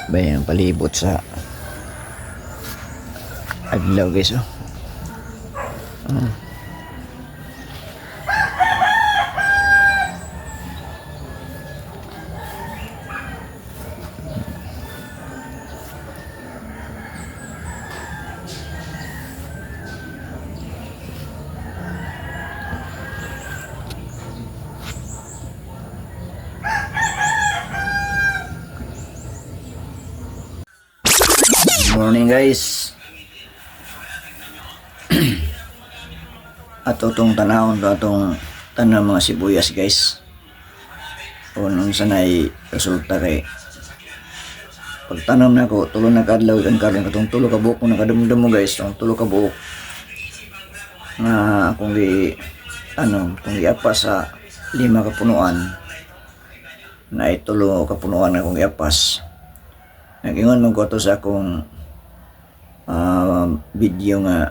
Bayan palibot sa adlaw guys oh. Morning guys. Ato tong tanawon to atong tanan mga sibuyas guys. Unong sanay resulta kay pagtanom na ko tulo na kadlaw kan karon katong tulo ka buok na kadumdum mo guys, tong tulo ka buok nga akong gi tanom tong giapas sa 5 ka punuan na itulo ka punuan akong giapas. Nagingon man ko to sa akong video nga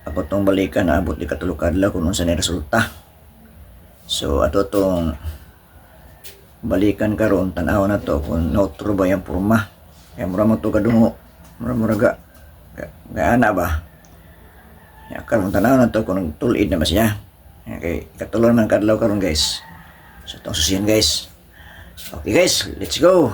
ako tong balikan abot di katulog kadlaw kung unsa ni resulta. So ato tong balikan karon tan-aw na to kung neutro ba yung porma. Kaya mura mo to kadungo, mura ga ana ba. Ya karon tan-aw na to kung tulid na ba siya. Okay, katulog man kadlaw karon guys. So tong susiyan guys. Okay guys, let's go.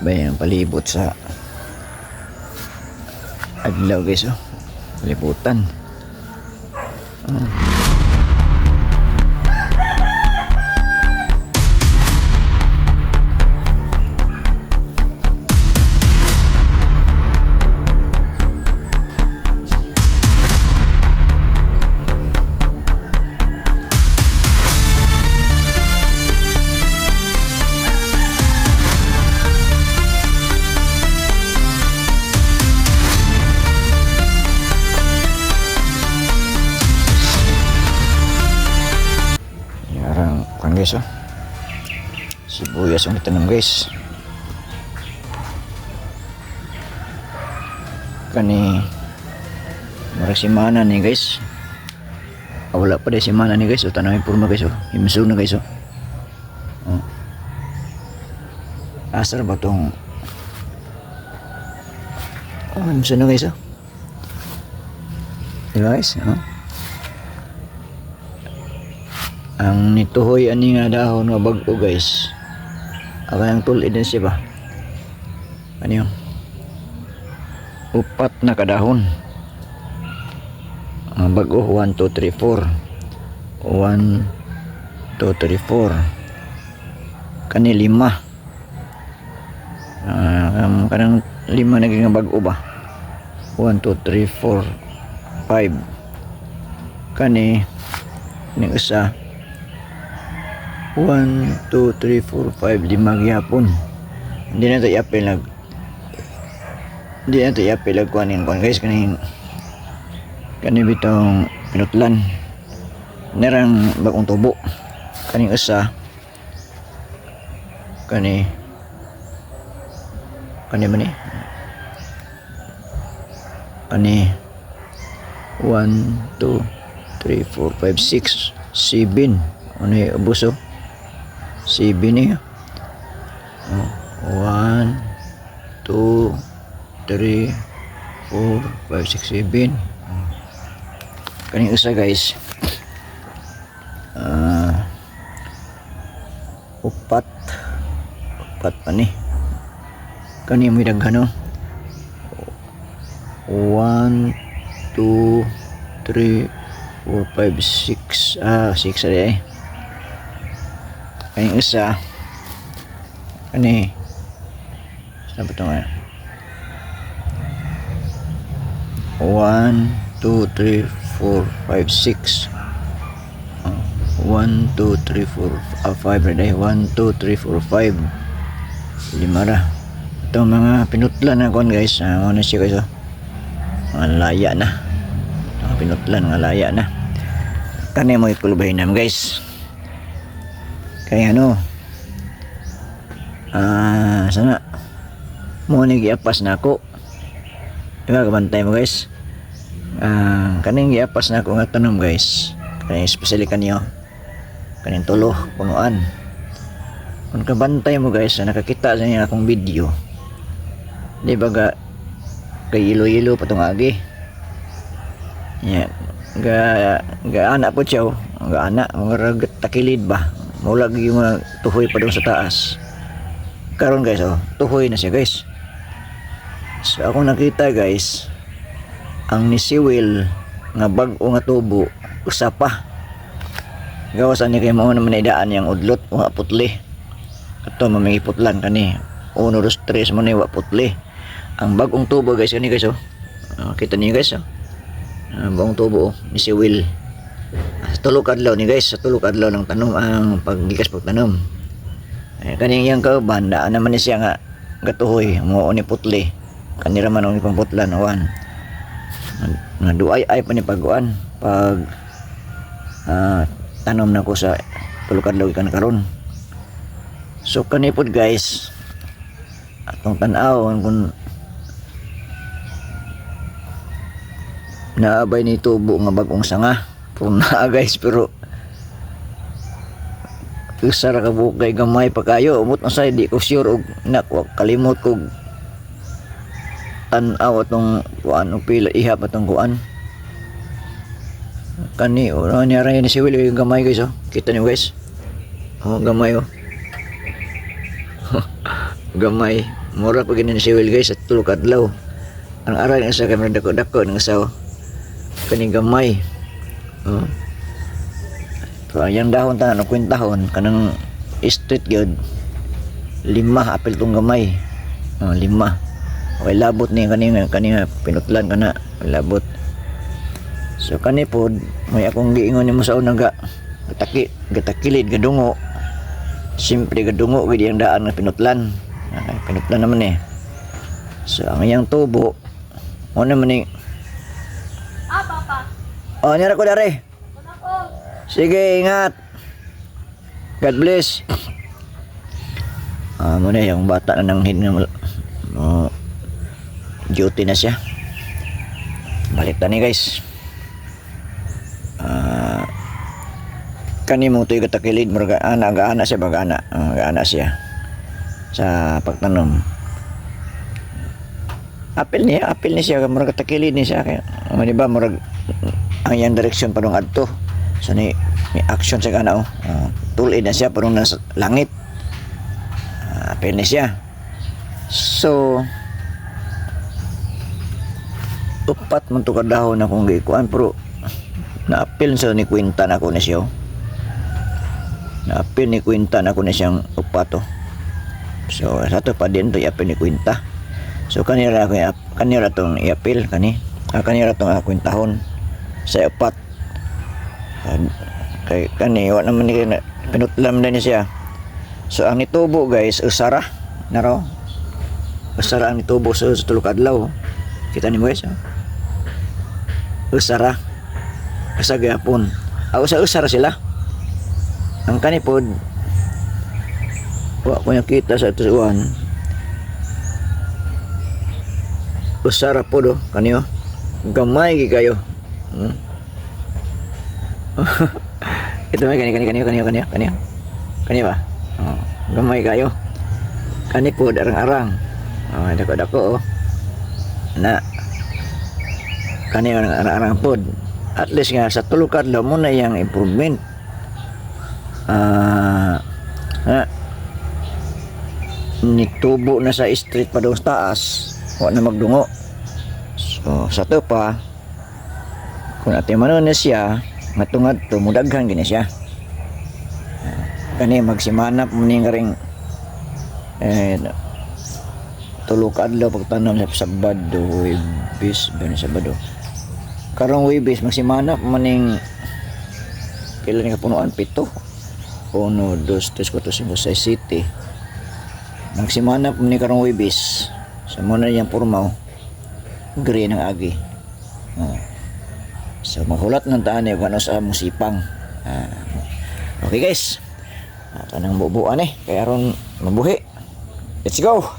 Bayan palibot sa adlaw guys oh. Palibutan. Guys oh. Sibuyas ang itanong guys. Kani marag simana ni guys. Wala pa di simana ni guys. O tanong porma guys oh. Himsog na guys oh. Asar ba tong himsog na guys oh. Diba guys oh. Ang nituhoy ani nga dahon nga bag-o guys. Akang tulid din siya ba? Ano yun? Upat na kadahon. Ang bag-o 1, 2, 3, 4. 1, 2, 3, 4. Kani 5. Kanang 5 naging bag-o ba? 1, 2, 3, 4, 5. Kani ni isa 1, 2, 3, 4, 5, 5 gyapon. Hindi na tayo iapil kuanin guys kaning bitong pinutlan nerang bagong tubo kaning isa kani man ni kani 1, 2, 3, 4, 5, 6, 7 ano yung abuso 7 niya. 1, 2, 3, 4, 5, 6, 7. Kaning isa guys. Upat pa ni. Kani mo daghan no. 1, 2, 3, 4, 5, 6. 6 ari eh. Kaning isa kani saan ba ito nga 1, 2, 3, 4, 5, 6 1, 2, 3, 4, 5 ready 1, 2, 3, 4, 5 5 ra itong mga pinutlan na kon guys ano siya guys mga laya na mga pinutlan mga laya na kani mo ikulbahin naman guys. Kaya ano, Sana mo ni giapas na ako. Diba, kabantay mo guys. Kaning giapas na ako nga tanom guys. Kaning especially kanyo. Kaning tulo, punuan. Kung kabantay mo guys, nakakita sa niya akong video. Di ba kay ilo-ilo patong agi. Yeah. Ga anak po siya. Ga anak, mga takilid ba. Mula gi mga tuhoy pa doon sa taas. Karon guys, tuhoy na siya guys. So ako nakita guys, ang nisiwil nga bag-o nga tubo usa pa. Gawasan ni kay mao naman idaan yang udlot wa putli. Ato mamingiputlan kani. 1 2 3 mo ni wa putli. Ang bag-ong tubo guys kani guys kita niyo guys bagong tubo nisiwil. Sa tulog adlaw ni guys, sa tulog adlaw ng tanom ang paggikas pagtanom. Kani yang kauban na naman ni siya nga gatuhoy mo ni putli. Kanira man ang ipangputlan awan. Naduay ay pa ni paguan pag tanom na ko sa tulog adlaw ikan karon. So kanipod guys atong tan-aw kung naabay ni tubo nga bagong sanga puna guys pero usara ka bukay gamay pa kayo umot na say di ko sure og nako kalimot ko tan-aw atong kuan og pila ihap atong kuan kani ora ni ara ni siwil yung gamay guys kita niyo guys gamay gamay mura pag ni siwil guys at tulog adlaw ang ara ni sa kamera dako-dako ng asawa kani gamay yung dahon tanan kwintahon kanang street gyud 5 apil tong gamay 5 okay labot ni kanina pinutlan kana labot so kani pod may akong giingon nimo sa una gatakilid gadungo simpre gadungo gid ang daan nga pinutlan pinutlan naman so ang iyang tubo mo naman ni papa nira ko dare sige ingat God bless muna yung bata na nanghin duty na siya balik tani guys kani mo ito katakilid aga-ana siya aga-ana siya sa pagtanom apil niya siya murag katakilid niya siya kaya di ba murag ang yang direksyon pa nung adto so ni action sa kana tulid na siya parang nasa langit apil niya siya so upat man to kadahon akong gikuan pero naapil sa ni kwenta na ko na siya naapil ni kwenta na ko na siyang upato so sa to pa din to iapil ni kwenta so kanira tong iapil kanira tong kwentahon sa upat kay kani wa naman ni pinutlam na niya siya so ang nitubo guys usara na raw usara ang nitubo sa tulog adlaw kita ni mo guys usara sa gapon usara sila ang kanipod wa ko nakita sa tuwan usara po do kaniyo gamay gi kayo ito may kani ba gamay kayo kanipod arang-arang dako-dako na kani arang-arang pod at least nga sa tulog adlaw mo na yang improvement nitubo na sa street pa doon sa taas wa na magdungo so sa to pa kung natin manon na siya matungad to mudaghan gini siya kani magsimanap mo ning ring tulog adlaw pagtanom sa Sabado Huwebes Sabado karong Huwebes magsimanap maning pila ni kapunuan 7 1 2 3 4 5 6 7 magsimanap ni karong Huwebes sa muna niyang pormaw green ang agi so maghulat ng taan yung ano sa musipang okay guys tanang bubuan kaya ron mabuhi Let's go.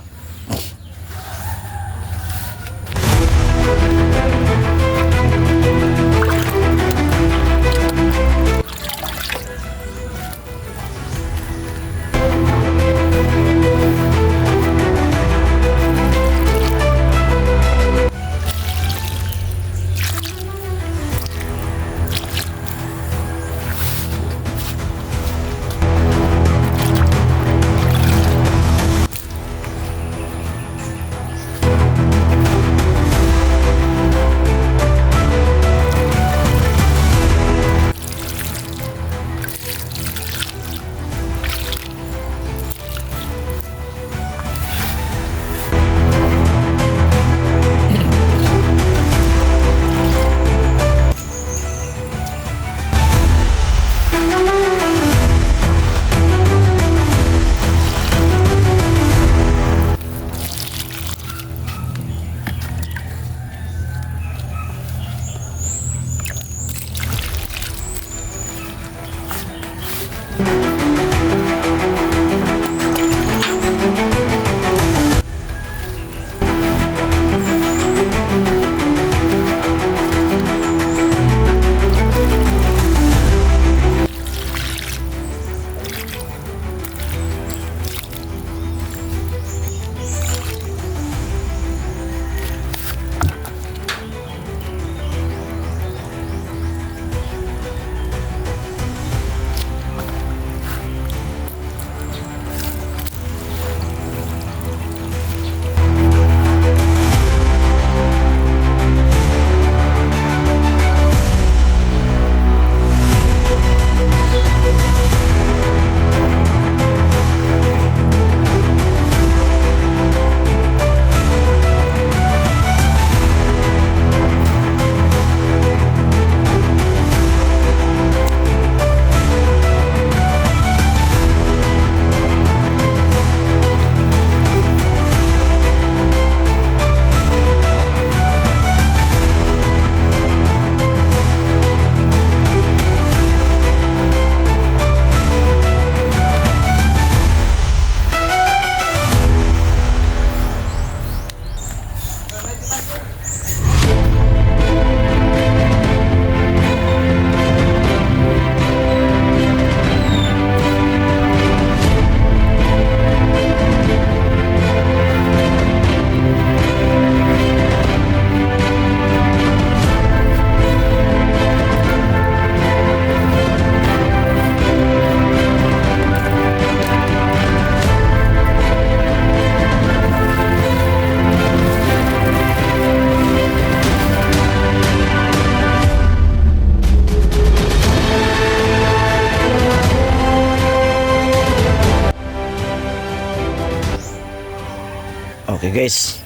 Okay guys,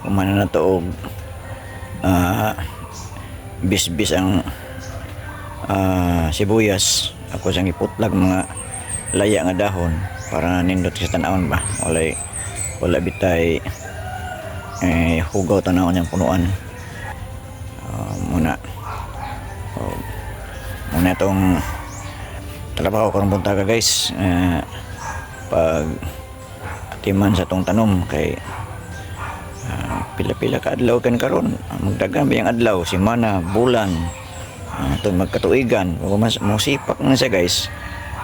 kumana na to og bis ang sibuyas. Ako sang iputlag mga laya nga dahon para nindot sa tanawon ba. Wala bitay hugaw tanawon yang punuan. Muna itong trabaho karong buntaga guys. Pag timan sa tong tanom kay pila-pila ka adlaw kan karon magdagan biyang adlaw semana bulan ito magkatuigan mo sipak na siya guys.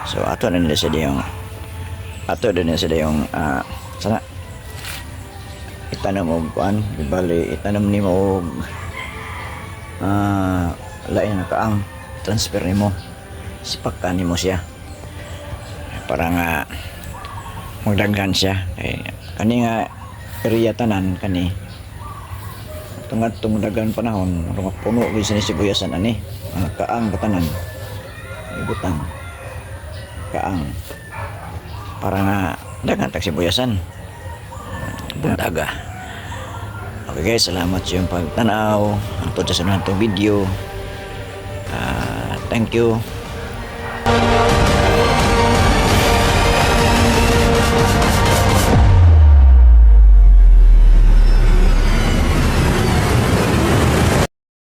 So ato na nila sila yung sana itanam og kuan bali itanam nimo og lain na kaang transfer nimo sipak ka nimo siya para nga magdaghan siya kani nga area tanan kani tungod daghan panahon puno gyud sa sibuyasan ani kaang batanan ibutang kaang para nga daghan tag sibuyasan buntaga. Okay guys, salamat sa iyong pagtanaw atod sa sunod video. Thank you.